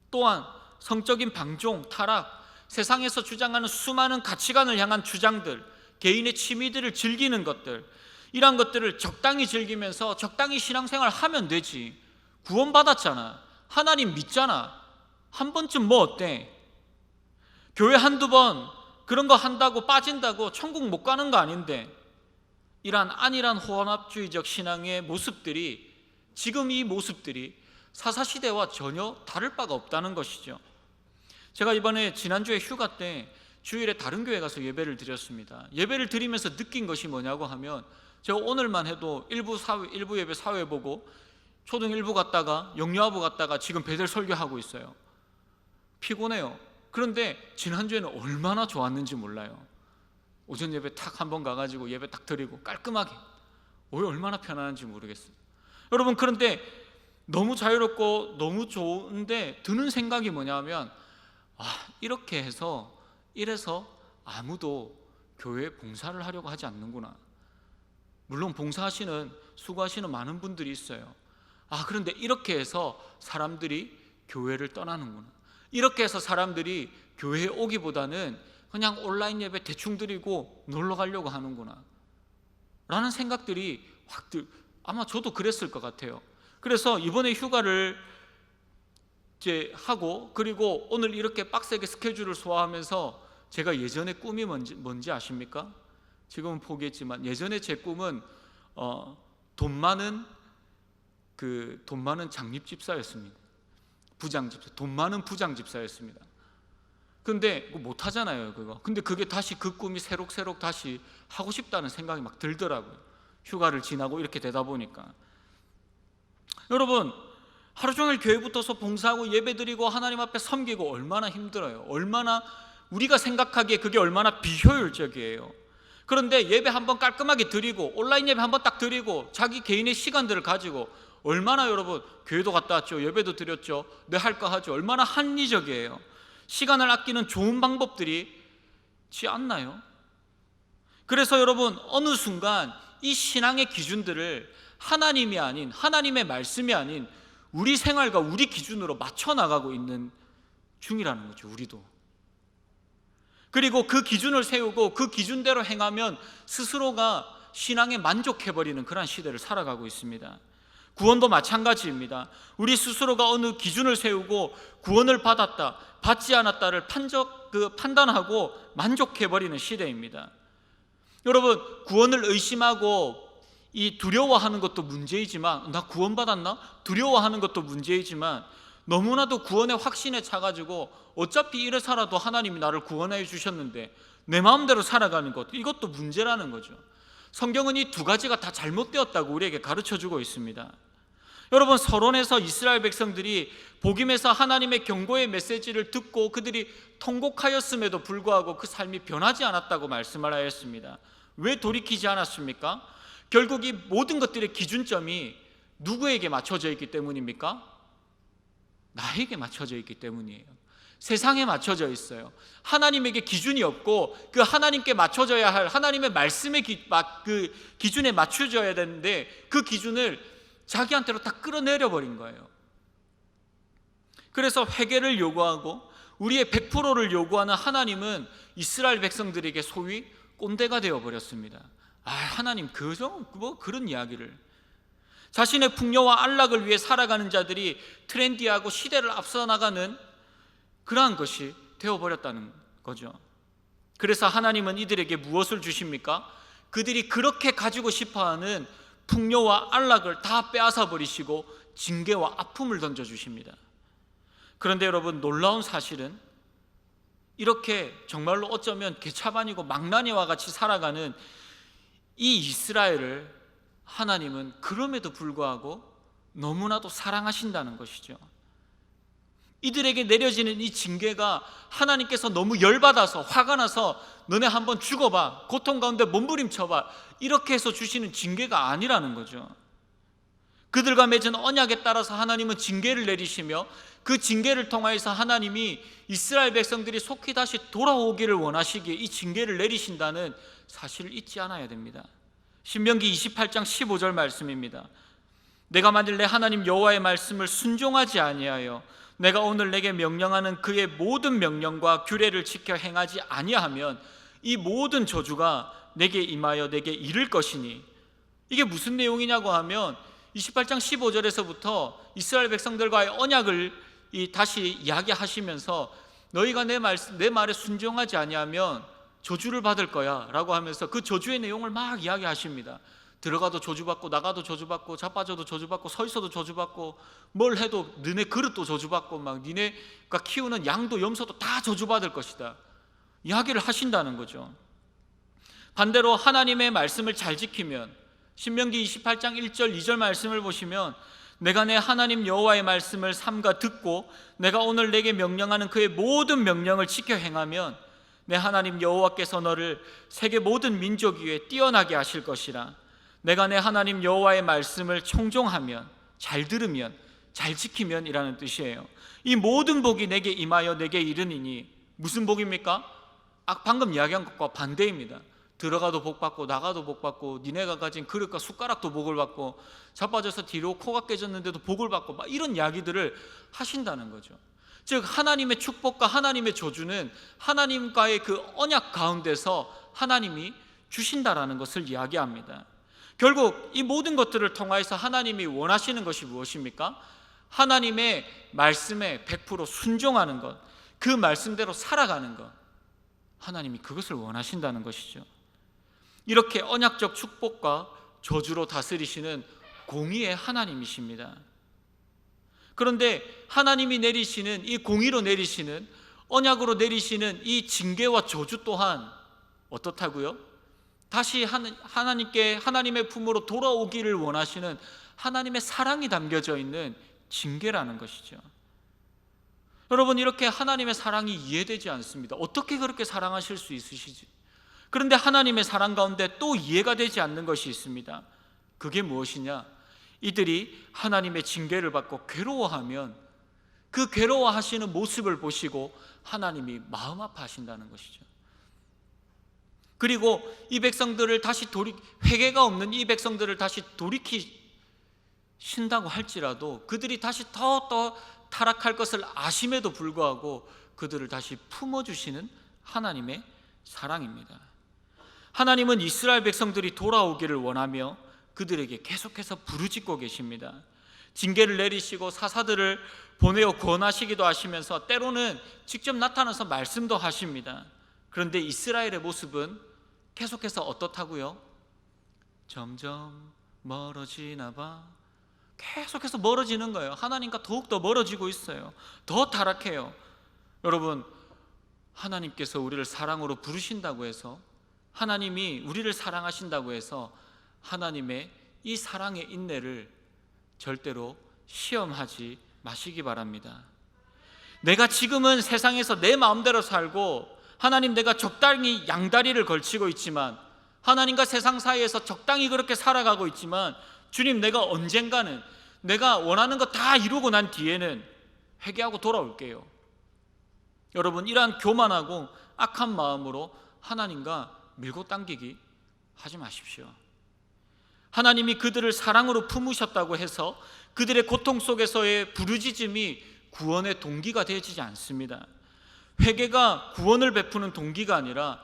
또한 성적인 방종, 타락, 세상에서 주장하는 수많은 가치관을 향한 주장들, 개인의 취미들을 즐기는 것들, 이러한 것들을 적당히 즐기면서 적당히 신앙생활 하면 되지. 구원받았잖아, 하나님 믿잖아, 한 번쯤 뭐 어때? 교회 한두 번 그런 거 한다고 빠진다고 천국 못 가는 거 아닌데, 이러한 안일한 혼합주의적 신앙의 모습들이, 지금 이 모습들이 사사시대와 전혀 다를 바가 없다는 것이죠. 제가 이번에 지난주에 휴가 때 주일에 다른 교회 가서 예배를 드렸습니다. 예배를 드리면서 느낀 것이 뭐냐고 하면, 제가 오늘만 해도 일부 예배 사회 보고 초등 1부 갔다가 영유아부 갔다가 지금 베델 설교하고 있어요. 피곤해요. 그런데 지난주에는 얼마나 좋았는지 몰라요. 오전 예배 탁 한번 가가지고 예배 딱 드리고 깔끔하게, 얼마나 편안한지 모르겠어요. 여러분, 그런데 너무 자유롭고 너무 좋은데 드는 생각이 뭐냐면, 이렇게 해서 이래서 아무도 교회에 봉사를 하려고 하지 않는구나. 물론 봉사하시는, 수고하시는 많은 분들이 있어요. 그런데 이렇게 해서 사람들이 교회를 떠나는구나. 이렇게 해서 사람들이 교회에 오기보다는 그냥 온라인 예배 대충 드리고 놀러 가려고 하는구나 라는 생각들이 아마 저도 그랬을 것 같아요. 그래서 이번에 휴가를 이제 하고, 그리고 오늘 이렇게 빡세게 스케줄을 소화하면서 제가 예전에 꿈이 뭔지 아십니까? 지금은 포기했지만 예전에 제 꿈은 돈 많은 장립집사였습니다. 부장집사, 돈 많은 부장집사였습니다. 근데 못 하잖아요, 그거. 근데 그게 다시 그 꿈이 새록새록 다시 하고 싶다는 생각이 막 들더라고요. 휴가를 지나고 이렇게 되다 보니까. 여러분, 하루 종일 교회 붙어서 봉사하고 예배드리고 하나님 앞에 섬기고 얼마나 힘들어요. 얼마나 우리가 생각하기에 그게 얼마나 비효율적이에요. 그런데 예배 한번 깔끔하게 드리고 온라인 예배 한번 딱 드리고 자기 개인의 시간들을 가지고 얼마나, 여러분, 교회도 갔다 왔죠, 예배도 드렸죠, 내 할 거 하죠. 얼마나 합리적이에요. 시간을 아끼는 좋은 방법들이 있지 않나요? 그래서 여러분, 어느 순간 이 신앙의 기준들을 하나님이 아닌, 하나님의 말씀이 아닌 우리 생활과 우리 기준으로 맞춰 나가고 있는 중이라는 거죠, 우리도. 그리고 그 기준을 세우고 그 기준대로 행하면 스스로가 신앙에 만족해버리는 그런 시대를 살아가고 있습니다. 구원도 마찬가지입니다. 우리 스스로가 어느 기준을 세우고 구원을 받았다, 받지 않았다를 판단하고 만족해버리는 시대입니다. 여러분, 구원을 의심하고 이 두려워하는 것도 문제이지만, 나 구원받았나? 두려워하는 것도 문제이지만, 너무나도 구원의 확신에 차가지고 어차피 이래 살아도 하나님이 나를 구원해 주셨는데 내 마음대로 살아가는 것, 이것도 문제라는 거죠. 성경은 이 두 가지가 다 잘못되었다고 우리에게 가르쳐주고 있습니다. 여러분, 서론에서 이스라엘 백성들이 복임에서 하나님의 경고의 메시지를 듣고 그들이 통곡하였음에도 불구하고 그 삶이 변하지 않았다고 말씀을 하였습니다. 왜 돌이키지 않았습니까? 결국 이 모든 것들의 기준점이 누구에게 맞춰져 있기 때문입니까? 나에게 맞춰져 있기 때문이에요. 세상에 맞춰져 있어요. 하나님에게 기준이 없고 그 하나님께 맞춰져야 할 하나님의 말씀의 그 기준에 맞춰져야 되는데 그 기준을 자기한테로 다 끌어내려 버린 거예요. 그래서 회개를 요구하고 우리의 100%를 요구하는 하나님은 이스라엘 백성들에게 소위 꼰대가 되어버렸습니다. 하나님 그런 이야기를. 자신의 풍요와 안락을 위해 살아가는 자들이 트렌디하고 시대를 앞서 나가는 그러한 것이 되어버렸다는 거죠. 그래서 하나님은 이들에게 무엇을 주십니까? 그들이 그렇게 가지고 싶어하는 풍요와 안락을 다 빼앗아 버리시고 징계와 아픔을 던져주십니다. 그런데 여러분, 놀라운 사실은 이렇게 정말로 어쩌면 개차반이고 망나니와 같이 살아가는 이 이스라엘을 하나님은 그럼에도 불구하고 너무나도 사랑하신다는 것이죠. 이들에게 내려지는 이 징계가 하나님께서 너무 열받아서 화가 나서 너네 한번 죽어봐, 고통 가운데 몸부림쳐봐, 이렇게 해서 주시는 징계가 아니라는 거죠. 그들과 맺은 언약에 따라서 하나님은 징계를 내리시며 그 징계를 통하여서 하나님이 이스라엘 백성들이 속히 다시 돌아오기를 원하시기에 이 징계를 내리신다는 사실을 잊지 않아야 됩니다. 신명기 28장 15절 말씀입니다. 내가 만일 내 하나님 여호와의 말씀을 순종하지 아니하여 내가 오늘 내게 명령하는 그의 모든 명령과 규례를 지켜 행하지 아니하면 이 모든 저주가 내게 임하여 내게 이를 것이니, 이게 무슨 내용이냐고 하면 28장 15절에서부터 이스라엘 백성들과의 언약을 다시 이야기하시면서 너희가 내 말에 순종하지 아니하면 저주를 받을 거야 라고 하면서 그 저주의 내용을 막 이야기하십니다. 들어가도 저주받고 나가도 저주받고 자빠져도 저주받고 서 있어도 저주받고 뭘 해도 너네 그릇도 저주받고 막 니네가 키우는 양도 염소도 다 저주받을 것이다 이야기를 하신다는 거죠. 반대로 하나님의 말씀을 잘 지키면 신명기 28장 1절 2절 말씀을 보시면 내가 내 하나님 여호와의 말씀을 삼가 듣고 내가 오늘 내게 명령하는 그의 모든 명령을 지켜 행하면 내 하나님 여호와께서 너를 세계 모든 민족 위에 뛰어나게 하실 것이라. 내가 내 하나님 여호와의 말씀을 청종하면, 잘 들으면, 잘 지키면 이라는 뜻이에요. 이 모든 복이 내게 임하여 내게 이르니니, 무슨 복입니까? 방금 이야기한 것과 반대입니다. 들어가도 복받고 나가도 복받고 니네가 가진 그릇과 숟가락도 복을 받고 자빠져서 뒤로 코가 깨졌는데도 복을 받고 막 이런 이야기들을 하신다는 거죠. 즉 하나님의 축복과 하나님의 저주는 하나님과의 그 언약 가운데서 하나님이 주신다라는 것을 이야기합니다. 결국 이 모든 것들을 통하여서 하나님이 원하시는 것이 무엇입니까? 하나님의 말씀에 100% 순종하는 것, 그 말씀대로 살아가는 것, 하나님이 그것을 원하신다는 것이죠. 이렇게 언약적 축복과 저주로 다스리시는 공의의 하나님이십니다. 그런데 하나님이 내리시는 이 공의로 내리시는, 언약으로 내리시는 이 징계와 저주 또한 어떻다고요? 다시 하나님의 품으로 돌아오기를 원하시는 하나님의 사랑이 담겨져 있는 징계라는 것이죠. 여러분, 이렇게 하나님의 사랑이 이해되지 않습니다. 어떻게 그렇게 사랑하실 수 있으시지? 그런데 하나님의 사랑 가운데 또 이해가 되지 않는 것이 있습니다. 그게 무엇이냐? 이들이 하나님의 징계를 받고 괴로워하면 그 괴로워하시는 모습을 보시고 하나님이 마음 아파하신다는 것이죠. 그리고 이 백성들을 다시 회개가 없는 이 백성들을 다시 돌이키신다고 할지라도 그들이 다시 더 타락할 것을 아심에도 불구하고 그들을 다시 품어주시는 하나님의 사랑입니다. 하나님은 이스라엘 백성들이 돌아오기를 원하며 그들에게 계속해서 부르짖고 계십니다. 징계를 내리시고 사사들을 보내어 권하시기도 하시면서 때로는 직접 나타나서 말씀도 하십니다. 그런데 이스라엘의 모습은 계속해서 어떻다고요? 점점 멀어지나 봐. 계속해서 멀어지는 거예요. 하나님과 더욱더 멀어지고 있어요. 더 타락해요. 여러분, 하나님께서 우리를 사랑으로 부르신다고 해서, 하나님이 우리를 사랑하신다고 해서 하나님의 이 사랑의 인내를 절대로 시험하지 마시기 바랍니다. 내가 지금은 세상에서 내 마음대로 살고 하나님, 내가 적당히 양다리를 걸치고 있지만, 하나님과 세상 사이에서 적당히 그렇게 살아가고 있지만, 주님, 내가 언젠가는 내가 원하는 거 다 이루고 난 뒤에는 회개하고 돌아올게요. 여러분, 이러한 교만하고 악한 마음으로 하나님과 밀고 당기기 하지 마십시오. 하나님이 그들을 사랑으로 품으셨다고 해서 그들의 고통 속에서의 부르짖음이 구원의 동기가 되어지지 않습니다. 회개가 구원을 베푸는 동기가 아니라,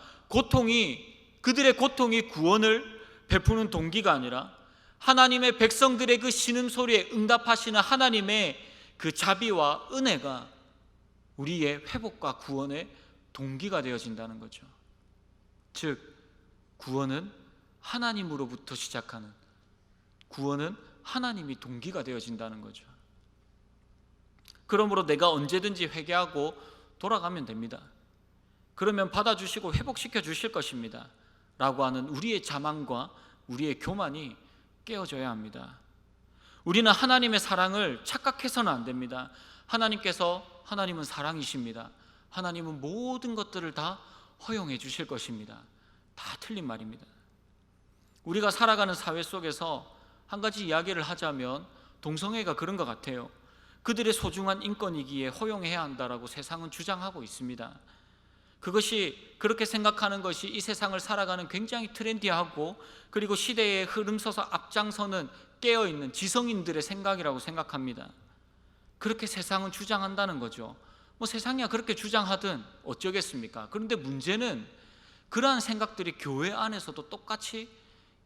그들의 고통이 구원을 베푸는 동기가 아니라, 하나님의 백성들의 그 신음소리에 응답하시는 하나님의 그 자비와 은혜가 우리의 회복과 구원의 동기가 되어진다는 거죠. 즉, 구원은 하나님으로부터 시작하는, 구원은 하나님이 동기가 되어진다는 거죠. 그러므로 내가 언제든지 회개하고 돌아가면 됩니다. 그러면 받아주시고 회복시켜 주실 것입니다 라고 하는 우리의 자만과 우리의 교만이 깨어져야 합니다. 우리는 하나님의 사랑을 착각해서는 안 됩니다. 하나님은 사랑이십니다. 하나님은 모든 것들을 다 허용해 주실 것입니다. 다 틀린 말입니다. 우리가 살아가는 사회 속에서 한 가지 이야기를 하자면 동성애가 그런 것 같아요. 그들의 소중한 인권이기에 허용해야 한다라고 세상은 주장하고 있습니다. 그것이 그렇게 생각하는 것이 이 세상을 살아가는 굉장히 트렌디하고 그리고 시대에 흐름서서 앞장서는 깨어있는 지성인들의 생각이라고 생각합니다. 그렇게 세상은 주장한다는 거죠. 뭐 세상이야 그렇게 주장하든 어쩌겠습니까? 그런데 문제는 그러한 생각들이 교회 안에서도 똑같이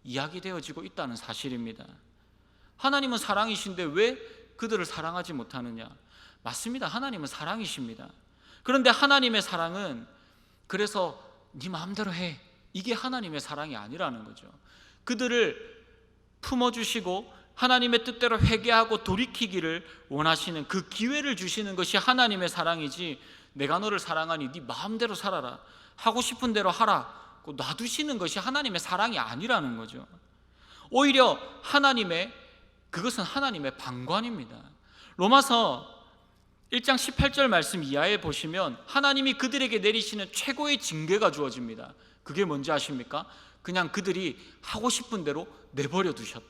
이야기되어지고 있다는 사실입니다. 하나님은 사랑이신데 왜 그들을 사랑하지 못하느냐? 맞습니다. 하나님은 사랑이십니다. 그런데 하나님의 사랑은 그래서 네 마음대로 해, 이게 하나님의 사랑이 아니라는 거죠. 그들을 품어주시고 하나님의 뜻대로 회개하고 돌이키기를 원하시는 그 기회를 주시는 것이 하나님의 사랑이지, 내가 너를 사랑하니 네 마음대로 살아라, 하고 싶은 대로 하라 놔두시는 것이 하나님의 사랑이 아니라는 거죠. 오히려 그것은 하나님의 방관입니다. 로마서 1장 18절 말씀 이하에 보시면 하나님이 그들에게 내리시는 최고의 징계가 주어집니다. 그게 뭔지 아십니까? 그냥 그들이 하고 싶은 대로 내버려 두셨다.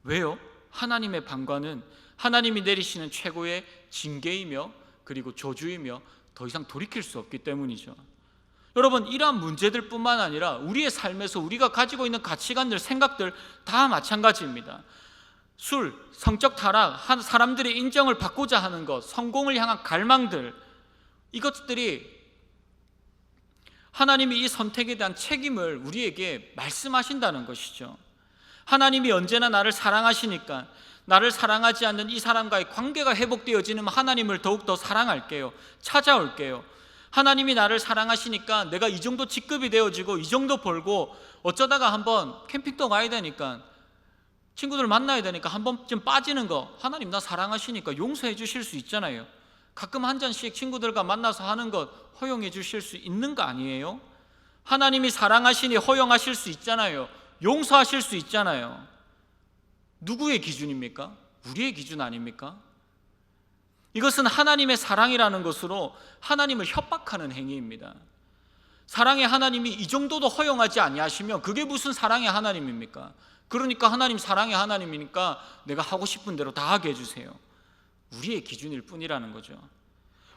왜요? 하나님의 방관은 하나님이 내리시는 최고의 징계이며 그리고 저주이며 더 이상 돌이킬 수 없기 때문이죠. 여러분, 이러한 문제들 뿐만 아니라 우리의 삶에서 우리가 가지고 있는 가치관들, 생각들 다 마찬가지입니다. 술, 성적 타락, 사람들의 인정을 받고자 하는 것, 성공을 향한 갈망들, 이것들이 하나님이 이 선택에 대한 책임을 우리에게 말씀하신다는 것이죠. 하나님이 언제나 나를 사랑하시니까 나를 사랑하지 않는 이 사람과의 관계가 회복되어지는 하나님을 더욱더 사랑할게요. 찾아올게요. 하나님이 나를 사랑하시니까 내가 이 정도 직급이 되어지고 이 정도 벌고 어쩌다가 한번 캠핑도 가야 되니까 친구들 만나야 되니까 한 번쯤 빠지는 거, 하나님 나 사랑하시니까 용서해 주실 수 있잖아요. 가끔 한 잔씩 친구들과 만나서 하는 것 허용해 주실 수 있는 거 아니에요? 하나님이 사랑하시니 허용하실 수 있잖아요. 용서하실 수 있잖아요. 누구의 기준입니까? 우리의 기준 아닙니까? 이것은 하나님의 사랑이라는 것으로 하나님을 협박하는 행위입니다. 사랑의 하나님이 이 정도도 허용하지 아니하시면 그게 무슨 사랑의 하나님입니까? 그러니까 하나님 사랑의 하나님이니까 내가 하고 싶은 대로 다 하게 해주세요. 우리의 기준일 뿐이라는 거죠.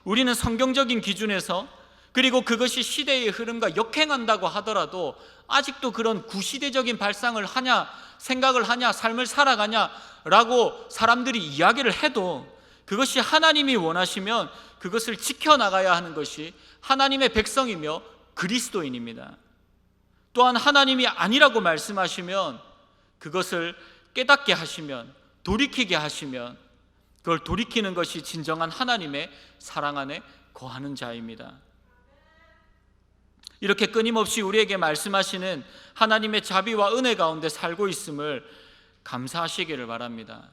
우리는 성경적인 기준에서, 그리고 그것이 시대의 흐름과 역행한다고 하더라도 아직도 그런 구시대적인 발상을 하냐, 생각을 하냐, 삶을 살아가냐라고 사람들이 이야기를 해도 그것이 하나님이 원하시면 그것을 지켜나가야 하는 것이 하나님의 백성이며 그리스도인입니다. 또한 하나님이 아니라고 말씀하시면 그것을 깨닫게 하시면, 돌이키게 하시면 그걸 돌이키는 것이 진정한 하나님의 사랑 안에 거하는 자입니다. 이렇게 끊임없이 우리에게 말씀하시는 하나님의 자비와 은혜 가운데 살고 있음을 감사하시기를 바랍니다.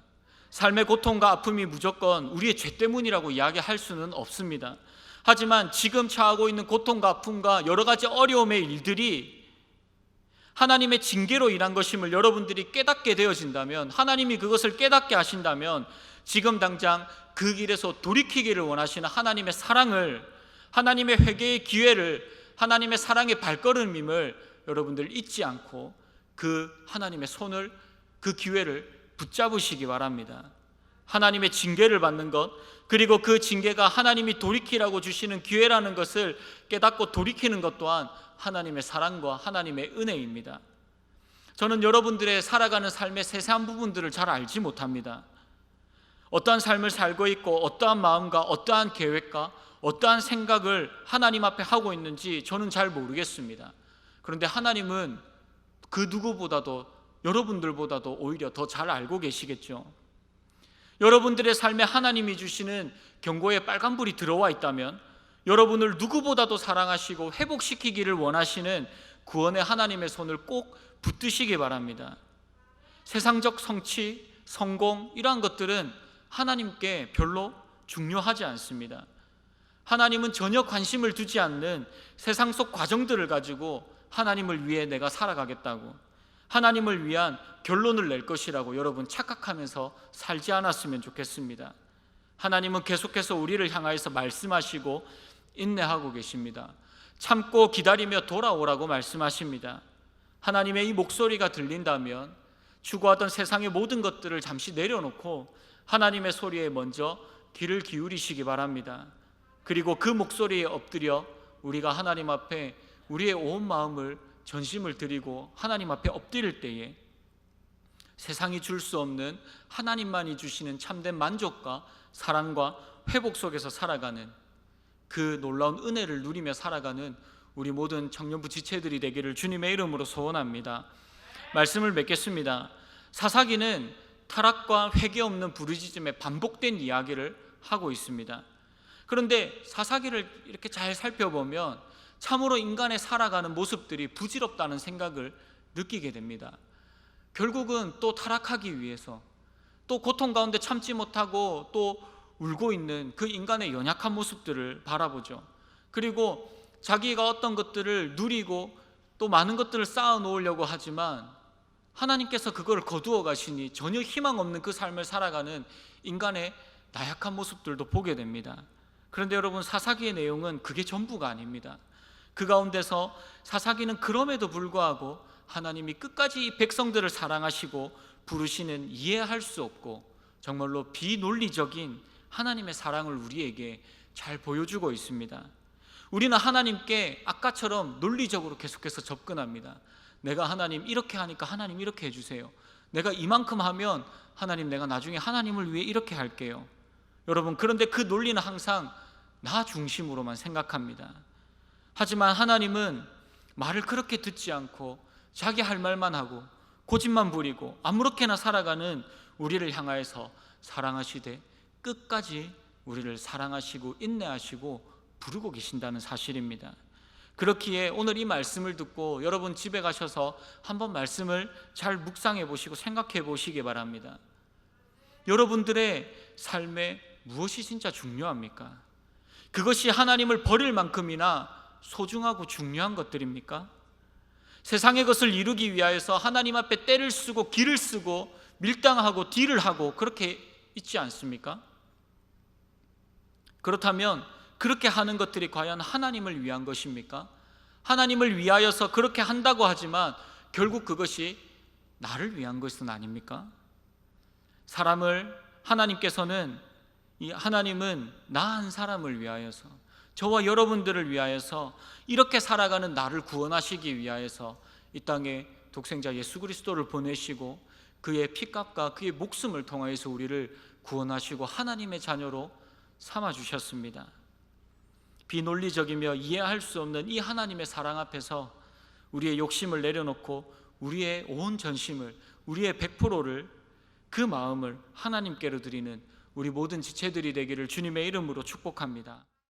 삶의 고통과 아픔이 무조건 우리의 죄 때문이라고 이야기할 수는 없습니다. 하지만 지금 처하고 있는 고통과 아픔과 여러 가지 어려움의 일들이 하나님의 징계로 인한 것임을 여러분들이 깨닫게 되어진다면, 하나님이 그것을 깨닫게 하신다면 지금 당장 그 길에서 돌이키기를 원하시는 하나님의 사랑을, 하나님의 회개의 기회를, 하나님의 사랑의 발걸음임을 여러분들 잊지 않고 그 하나님의 손을, 그 기회를 붙잡으시기 바랍니다. 하나님의 징계를 받는 것, 그리고 그 징계가 하나님이 돌이키라고 주시는 기회라는 것을 깨닫고 돌이키는 것 또한 하나님의 사랑과 하나님의 은혜입니다. 저는 여러분들의 살아가는 삶의 세세한 부분들을 잘 알지 못합니다. 어떠한 삶을 살고 있고 어떠한 마음과 어떠한 계획과 어떠한 생각을 하나님 앞에 하고 있는지 저는 잘 모르겠습니다. 그런데 하나님은 그 누구보다도, 여러분들보다도 오히려 더 잘 알고 계시겠죠. 여러분들의 삶에 하나님이 주시는 경고의 빨간불이 들어와 있다면 여러분을 누구보다도 사랑하시고 회복시키기를 원하시는 구원의 하나님의 손을 꼭 붙드시기 바랍니다. 세상적 성취, 성공, 이러한 것들은 하나님께 별로 중요하지 않습니다. 하나님은 전혀 관심을 두지 않는 세상 속 과정들을 가지고 하나님을 위해 내가 살아가겠다고, 하나님을 위한 결론을 낼 것이라고 여러분 착각하면서 살지 않았으면 좋겠습니다. 하나님은 계속해서 우리를 향하여서 말씀하시고 인내하고 계십니다. 참고 기다리며 돌아오라고 말씀하십니다. 하나님의 이 목소리가 들린다면 추구하던 세상의 모든 것들을 잠시 내려놓고 하나님의 소리에 먼저 귀를 기울이시기 바랍니다. 그리고 그 목소리에 엎드려 우리가 하나님 앞에 우리의 온 마음을 전심을 드리고 하나님 앞에 엎드릴 때에 세상이 줄 수 없는 하나님만이 주시는 참된 만족과 사랑과 회복 속에서 살아가는 그 놀라운 은혜를 누리며 살아가는 우리 모든 청년부 지체들이 되기를 주님의 이름으로 소원합니다. 말씀을 맺겠습니다. 사사기는 타락과 회개 없는 부르짖음의 반복된 이야기를 하고 있습니다. 그런데 사사기를 이렇게 잘 살펴보면 참으로 인간의 살아가는 모습들이 부질없다는 생각을 느끼게 됩니다. 결국은 또 타락하기 위해서 또 고통 가운데 참지 못하고 또 울고 있는 그 인간의 연약한 모습들을 바라보죠. 그리고 자기가 어떤 것들을 누리고 또 많은 것들을 쌓아 놓으려고 하지만 하나님께서 그걸 거두어 가시니 전혀 희망 없는 그 삶을 살아가는 인간의 나약한 모습들도 보게 됩니다. 그런데 여러분, 사사기의 내용은 그게 전부가 아닙니다. 그 가운데서 사사기는 그럼에도 불구하고 하나님이 끝까지 이 백성들을 사랑하시고 부르시는 이해할 수 없고 정말로 비논리적인 하나님의 사랑을 우리에게 잘 보여주고 있습니다. 우리는 하나님께 아까처럼 논리적으로 계속해서 접근합니다. 내가 하나님 이렇게 하니까 하나님 이렇게 해주세요. 내가 이만큼 하면 하나님 내가 나중에 하나님을 위해 이렇게 할게요. 여러분, 그런데 그 논리는 항상 나 중심으로만 생각합니다. 하지만 하나님은 말을 그렇게 듣지 않고 자기 할 말만 하고 고집만 부리고 아무렇게나 살아가는 우리를 향하여서 사랑하시되 끝까지 우리를 사랑하시고 인내하시고 부르고 계신다는 사실입니다. 그렇기에 오늘 이 말씀을 듣고 여러분 집에 가셔서 한번 말씀을 잘 묵상해 보시고 생각해 보시기 바랍니다. 여러분들의 삶에 무엇이 진짜 중요합니까? 그것이 하나님을 버릴 만큼이나 소중하고 중요한 것들입니까? 세상의 것을 이루기 위하여서 하나님 앞에 때를 쓰고 기를 쓰고 밀당하고 딜을 하고 그렇게 있지 않습니까? 그렇다면 그렇게 하는 것들이 과연 하나님을 위한 것입니까? 하나님을 위하여서 그렇게 한다고 하지만 결국 그것이 나를 위한 것은 아닙니까? 사람을 하나님께서는 하나님은 나 한 사람을 위하여서 저와 여러분들을 위하여서 이렇게 살아가는 나를 구원하시기 위하여서 이 땅에 독생자 예수 그리스도를 보내시고 그의 피값과 그의 목숨을 통하여서 우리를 구원하시고 하나님의 자녀로 삼아주셨습니다. 비논리적이며 이해할 수 없는 이 하나님의 사랑 앞에서 우리의 욕심을 내려놓고 우리의 온 전심을, 우리의 100%를, 그 마음을 하나님께로 드리는 우리 모든 지체들이 되기를 주님의 이름으로 축복합니다.